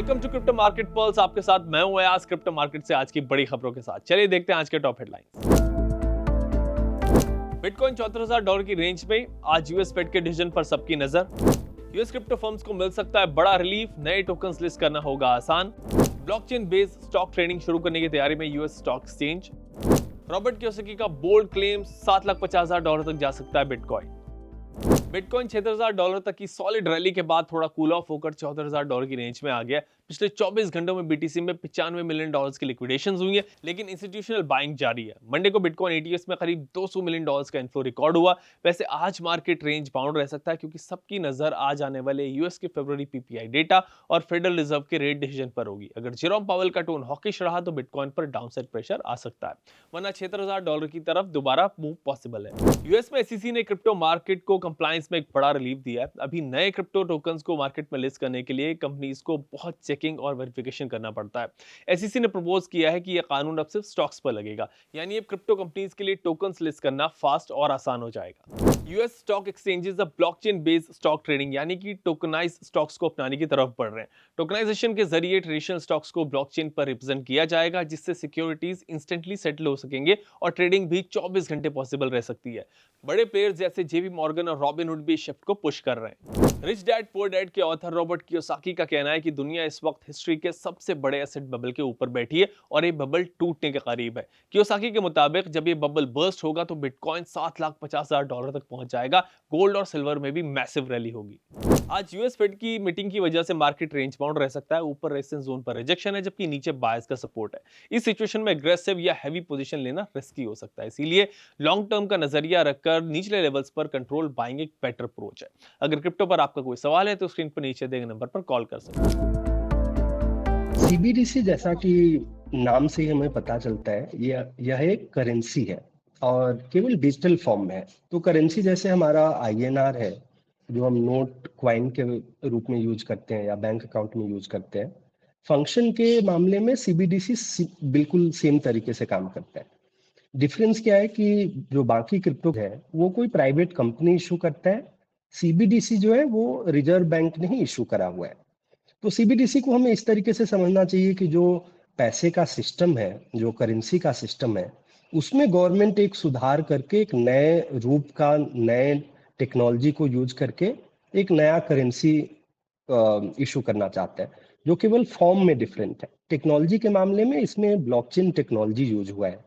Welcome to crypto market pulse. आपके साथ मैं हूं अयाज, क्रिप्टो मार्केट से आज की बड़ी खबरों के साथ। चलिए देखते हैं आज के टॉप हेडलाइंस। बिटकॉइन $74,000 की रेंज में, आज यूएस फेड के डिसीजन पर सबकी नजर। यूएस क्रिप्टो फर्म्स को मिल सकता है बड़ा रिलीफ, नए टोकन्स लिस्ट करना होगा आसान। ब्लॉकचेन बेस्ड स्टॉक ट्रेडिंग शुरू करने की तैयारी में US stock exchange. Robert Kiyosaki का बोल्ड क्लेम, $7,50,000 तक जा सकता है बिटकॉइन। बिटकॉइन $76,000 तक की सॉलिड रैली के बाद थोड़ा कूल ऑफ होकर $74,000 की रेंज में आ गया। पिछले 24 घंटों में बीटीसी में $95 मिलियन की लिक्विडेशंस हुई है, लेकिन इंस्टीट्यूशनल बाइंग जारी है। मंडे को बिटकॉइन एटीएस में करीब $200 मिलियन का इन्फ्लो रिकॉर्ड हुआ। वैसे आज मार्केट रेंज बाउंड रह सकता है क्योंकि सबकी नजर आज आने वाले यूएस के फरवरी पीपीआई डेटा और फेडरल रिजर्व के रेट डिसीजन पर होगी। अगर जेरोम पावेल का टोन हॉकिश रहा तो बिटकॉइन पर डाउनसाइड प्रेशर आ सकता है, वरना $76,000 की तरफ दोबारा मूव पॉसिबल है। यूएस में एसईसी ने क्रिप्टो मार्केट को कंप्लायंस में एक बड़ा रिलीफ दिया है। अभी नए क्रिप्टो टोकन्स को मार्केट में लिस्ट करने के लिए कंपनीज को बहुत चेकिंग और वेरिफिकेशन करना पड़ता है। एसईसी ने प्रपोज किया है कि यह कानून अब सिर्फ स्टॉक्स पर लगेगा, यानी अब क्रिप्टो कंपनीज के लिए टोकन्स लिस्ट करना फास्ट और आसान हो जाएगा। यूएस स्टॉक एक्सचेंजेस अब ब्लॉकचेन बेस्ड स्टॉक ट्रेडिंग यानी कि टोकनाइज्ड स्टॉक्स को अपनाने की तरफ बढ़ रहे हैं। टोकनाइजेशन के जरिए ट्रेडिशनल स्टॉक्स को ब्लॉकचेन पर रिप्रेजेंट किया जाएगा, जिससे सिक्योरिटीज इंस्टेंटली सेटल हो सकेंगे और ट्रेडिंग भी 24 घंटे पॉसिबल रह सकती है। बड़े प्लेयर्स जैसे जेपी मॉर्गन और रॉबिनहुड भी शिफ्ट को पुश कर रहे हैं। रिच डैड पुअर डैड के ऑथर रॉबर्ट कियोसाकी का कहना है कि दुनिया इस वक्त हिस्ट्री के सबसे बड़े एसेट बबल के ऊपर बैठी है और ये बबल टूटने के करीब है। कियोसाकी के मुताबिक जब ये बबल बर्स्ट होगा तो बिटकॉइन $7,50,000 तक पहुंच जाएगा। गोल्ड और सिल्वर में भी मैसिव रैली होगी। आज यूएस फेड की मीटिंग की वजह से मार्केट रेंज बाउंड रह सकता है। ऊपर रेजिस्टेंस जोन पर रिजेक्शन है, जबकि नीचे बायर्स का सपोर्ट है। इस सिचुएशन में एग्रेसिव या हैवी पोजीशन लेना रिस्की हो सकता है, इसीलिए लॉन्ग टर्म का नजरिया रखकर निचले लेवल्स पर कंट्रोल बाइंग एक बेटर अप्रोच है। अगर क्रिप्टो पर आपका कोई सवाल है तो स्क्रीन पर नीचे दिए गए नंबर पर कॉल कर सकते हैं। सीबीडीसी जैसा कि नाम से ही हमें पता चलता है, यह एक करेंसी है और केवल डिजिटल फॉर्म में है। तो करेंसी जैसे हमारा आईएनआर है, जो हम नोट क्वाइन के रूप में यूज करते हैं या बैंक अकाउंट में यूज करते हैं, फंक्शन के मामले में सीबीडीसी बिल्कुल सेम तरीके से काम करता है। डिफरेंस क्या है कि जो बाकी क्रिप्टो है वो कोई प्राइवेट कंपनी इशू करता है, सीबीडीसी जो है वो रिजर्व बैंक ने ही इशू करा हुआ है। तो सीबीडीसी को हमें इस तरीके से समझना चाहिए कि जो पैसे का सिस्टम है, जो करेंसी का सिस्टम है, उसमें गवर्नमेंट एक सुधार करके एक नए रूप का, नए टेक्नोलॉजी को यूज करके एक नया करेंसी इशू करना चाहता है, जो केवल फॉर्म में डिफरेंट है। टेक्नोलॉजी के मामले में इसमें ब्लॉकचेन टेक्नोलॉजी यूज हुआ है।